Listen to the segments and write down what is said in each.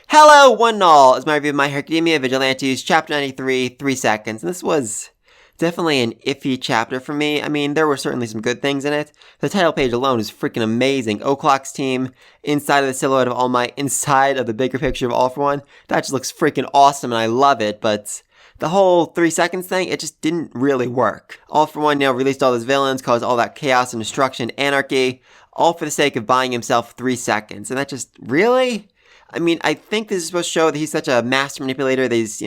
Hello, one and all. It's my review of My Hero Academia Vigilantes, Chapter 93, 3 seconds. And this was definitely an iffy chapter for me. I mean, there were certainly some good things in it. The title page alone is freaking amazing. O'Clock's team, inside of the silhouette of All Might, inside of the bigger picture of All for One. That just looks freaking awesome and I love it, but the whole 3 seconds thing, it just didn't really work. All for One, released all those villains, caused all that chaos and destruction, anarchy, all for the sake of buying himself 3 seconds. And that just, really? I mean, I think this is supposed to show that he's such a master manipulator that he's,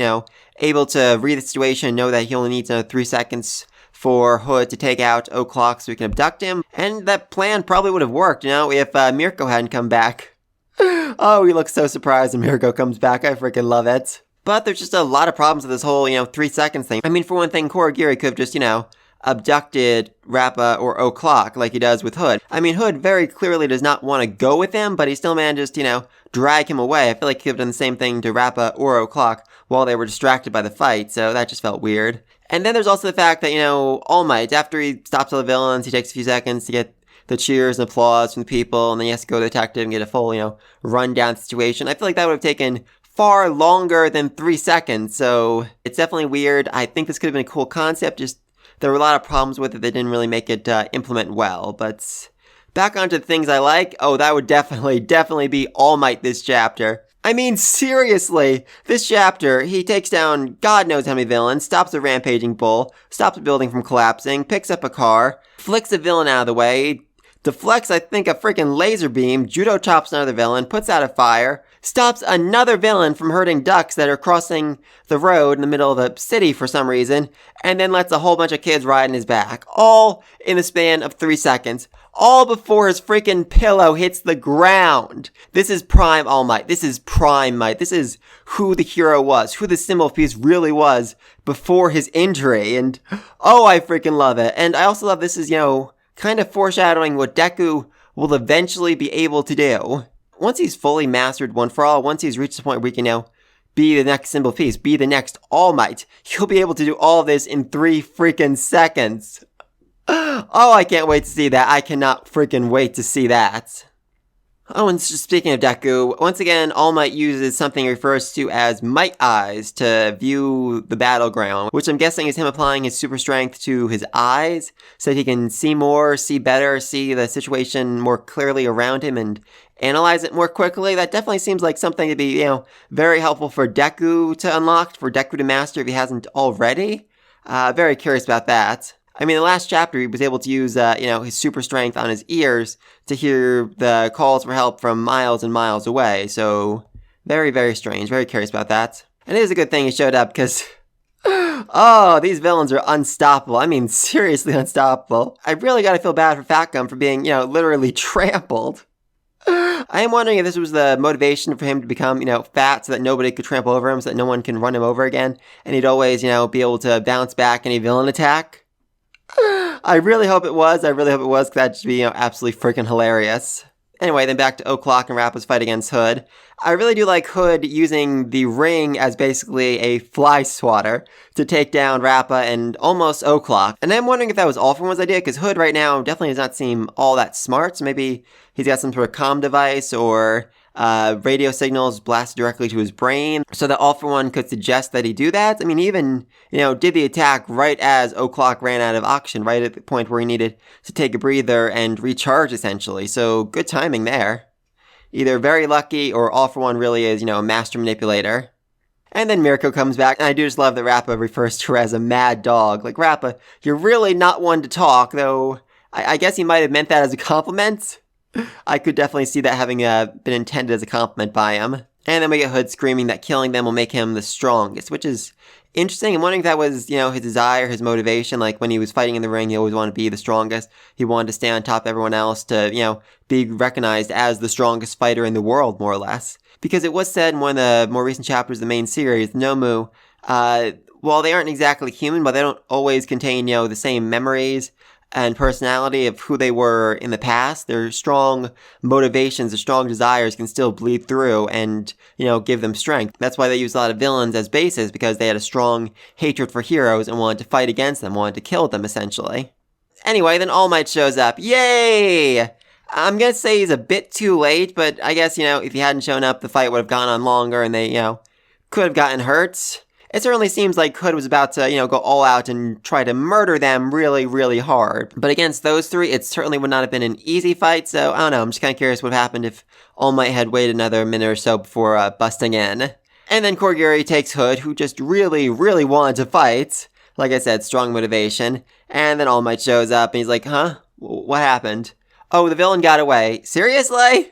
able to read the situation and know that he only needs another 3 seconds for Hood to take out O'Clock so he can abduct him. And that plan probably would have worked, if Mirko hadn't come back. Oh, he looks so surprised when Mirko comes back. I freaking love it. But there's just a lot of problems with this whole, 3 seconds thing. I mean, for one thing, Kurogiri could have just, abducted Rappa or O'Clock like he does with Hood. I mean, Hood very clearly does not want to go with him, but he still manages to, drag him away. I feel like he could have done the same thing to Rappa or O'Clock while they were distracted by the fight, so that just felt weird. And then there's also the fact that, All Might, after he stops all the villains, he takes a few seconds to get the cheers and applause from the people, and then he has to go to the detective and get a full, rundown situation. I feel like that would have taken far longer than 3 seconds, so it's definitely weird. I think this could have been a cool concept, just there were a lot of problems with it that didn't really make it implement well, but back onto the things I like. Oh, that would definitely be All Might this chapter. I mean, seriously, this chapter, he takes down God knows how many villains, stops a rampaging bull, stops a building from collapsing, picks up a car, flicks a villain out of the way, deflects, I think, a freaking laser beam, judo chops another villain, puts out a fire, stops another villain from hurting ducks that are crossing the road in the middle of the city for some reason, and then lets a whole bunch of kids ride in his back. All in the span of 3 seconds. All before his freaking pillow hits the ground. This is prime All Might. This is prime Might. This is who the hero was, who the symbol piece really was before his injury, and oh, I freaking love it. And I also love this is, kind of foreshadowing what Deku will eventually be able to do. Once he's fully mastered One for All, once he's reached the point where he can be the next symbol piece, be the next All Might, he'll be able to do all of this in 3 freaking seconds. Oh, I can't wait to see that. I cannot freaking wait to see that. Oh, and just speaking of Deku, once again, All Might uses something he refers to as Might Eyes to view the battleground, which I'm guessing is him applying his super strength to his eyes so that he can see more, see better, see the situation more clearly around him and analyze it more quickly. That definitely seems like something to be, very helpful for Deku to unlock, for Deku to master if he hasn't already. Very curious about that. I mean, the last chapter, he was able to use, his super strength on his ears to hear the calls for help from miles and miles away. So, very, very strange. Very curious about that. And it is a good thing he showed up, because, oh, these villains are unstoppable. I mean, seriously unstoppable. I really gotta feel bad for Fat Gum for being, literally trampled. I am wondering if this was the motivation for him to become, fat so that nobody could trample over him, so that no one can run him over again. And he'd always, be able to bounce back any villain attack. I really hope it was. Because that'd just be, absolutely freaking hilarious. Anyway, then back to O'Clock and Rappa's fight against Hood. I really do like Hood using the ring as basically a fly swatter to take down Rappa and almost O'Clock. And I'm wondering if that was All for One's idea, because Hood right now definitely does not seem all that smart. So maybe he's got some sort of comm device or radio signals blasted directly to his brain so that All for One could suggest that he do that. I mean, he even, did the attack right as O'Clock ran out of oxygen, right at the point where he needed to take a breather and recharge, essentially. So, good timing there. Either very lucky or All for One really is, a master manipulator. And then Mirko comes back, and I do just love that Rappa refers to her as a mad dog. Like, Rappa, you're really not one to talk, though I guess he might have meant that as a compliment. I could definitely see that having been intended as a compliment by him. And then we get Hood screaming that killing them will make him the strongest, which is interesting. I'm wondering if that was, his desire, his motivation. Like, when he was fighting in the ring, he always wanted to be the strongest. He wanted to stay on top of everyone else to, be recognized as the strongest fighter in the world, more or less. Because it was said in one of the more recent chapters of the main series, Nomu, while they aren't exactly human, but they don't always contain, the same memories and personality of who they were in the past. Their strong motivations, their strong desires can still bleed through and, give them strength. That's why they use a lot of villains as bases, because they had a strong hatred for heroes and wanted to fight against them, wanted to kill them, essentially. Anyway, then All Might shows up. Yay! I'm gonna say he's a bit too late, but I guess, if he hadn't shown up, the fight would have gone on longer and they, could have gotten hurt. It certainly seems like Hood was about to, go all out and try to murder them really, really hard. But against those three, it certainly would not have been an easy fight, so I don't know, I'm just kind of curious what happened if All Might had waited another minute or so before busting in. And then Korgiri takes Hood, who just really, really wanted to fight. Like I said, strong motivation. And then All Might shows up and he's like, huh? What happened? Oh, the villain got away. Seriously?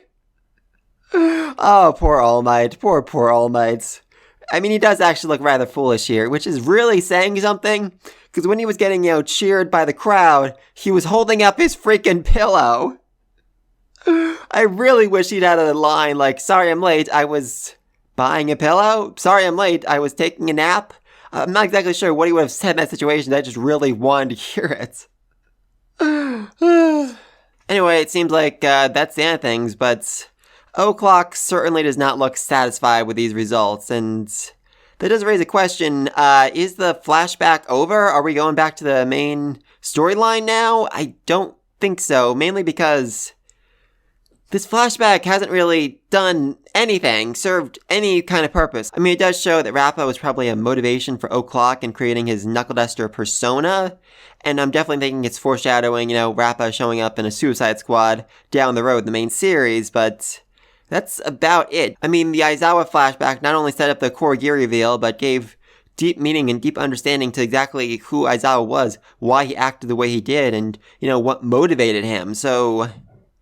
Oh, poor All Might. Poor All Might. I mean, he does actually look rather foolish here, which is really saying something. Because when he was getting, cheered by the crowd, he was holding up his freaking pillow. I really wish he'd had a line like, sorry I'm late, I was buying a pillow? Sorry I'm late, I was taking a nap? I'm not exactly sure what he would have said in that situation. I just really wanted to hear it. Anyway, it seems like that's the end of things, but O'Clock certainly does not look satisfied with these results, and that does raise a question. Is the flashback over? Are we going back to the main storyline now? I don't think so, mainly because this flashback hasn't really done anything, served any kind of purpose. I mean, it does show that Rappa was probably a motivation for O'Clock in creating his Knuckle Duster persona, and I'm definitely thinking it's foreshadowing, Rappa showing up in a Suicide Squad down the road in the main series, but that's about it. I mean, the Aizawa flashback not only set up the Korgiri reveal, but gave deep meaning and deep understanding to exactly who Aizawa was, why he acted the way he did, and, what motivated him. So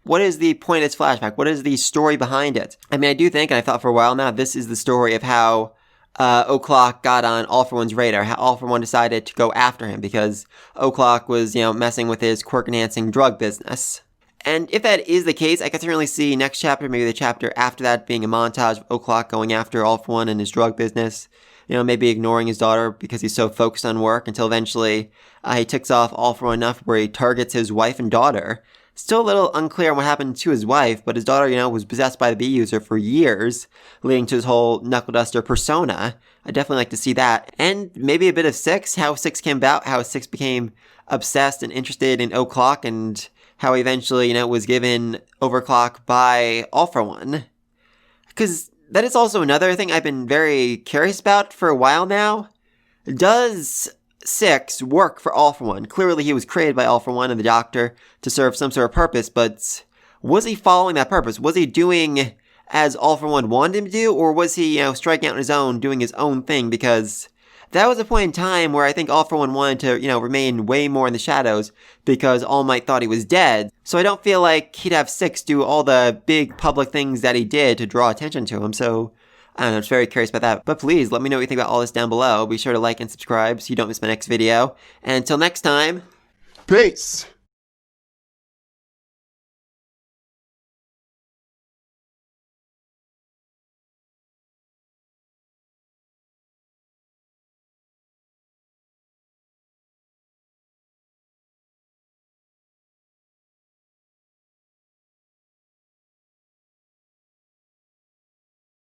what is the point of this flashback? What is the story behind it? I mean, I do think, and I thought for a while now, this is the story of how O'Clock got on All For One's radar, how All For One decided to go after him, because O'Clock was, messing with his quirk-enhancing drug business. And if that is the case, I can certainly see next chapter, maybe the chapter after that, being a montage of O'Clock going after All For One and his drug business. Maybe ignoring his daughter because he's so focused on work until eventually he ticks off All For One enough where he targets his wife and daughter. Still a little unclear on what happened to his wife, but his daughter, was possessed by the bee user for years, leading to his whole Knuckle Duster persona. I'd definitely like to see that. And maybe a bit of Six, how Six came about, how Six became obsessed and interested in O'Clock, and how he eventually, was given Overclock by All For One. Because that is also another thing I've been very curious about for a while now. Does Six work for All For One? Clearly he was created by All For One and the Doctor to serve some sort of purpose, but was he following that purpose? Was he doing as All For One wanted him to do, or was he, striking out on his own, doing his own thing? Because that was a point in time where I think All For One wanted to, remain way more in the shadows because All Might thought he was dead. So I don't feel like he'd have Six do all the big public things that he did to draw attention to him, so I don't know, I'm just very curious about that. But please, let me know what you think about all this down below. Be sure to like and subscribe so you don't miss my next video. And until next time, peace!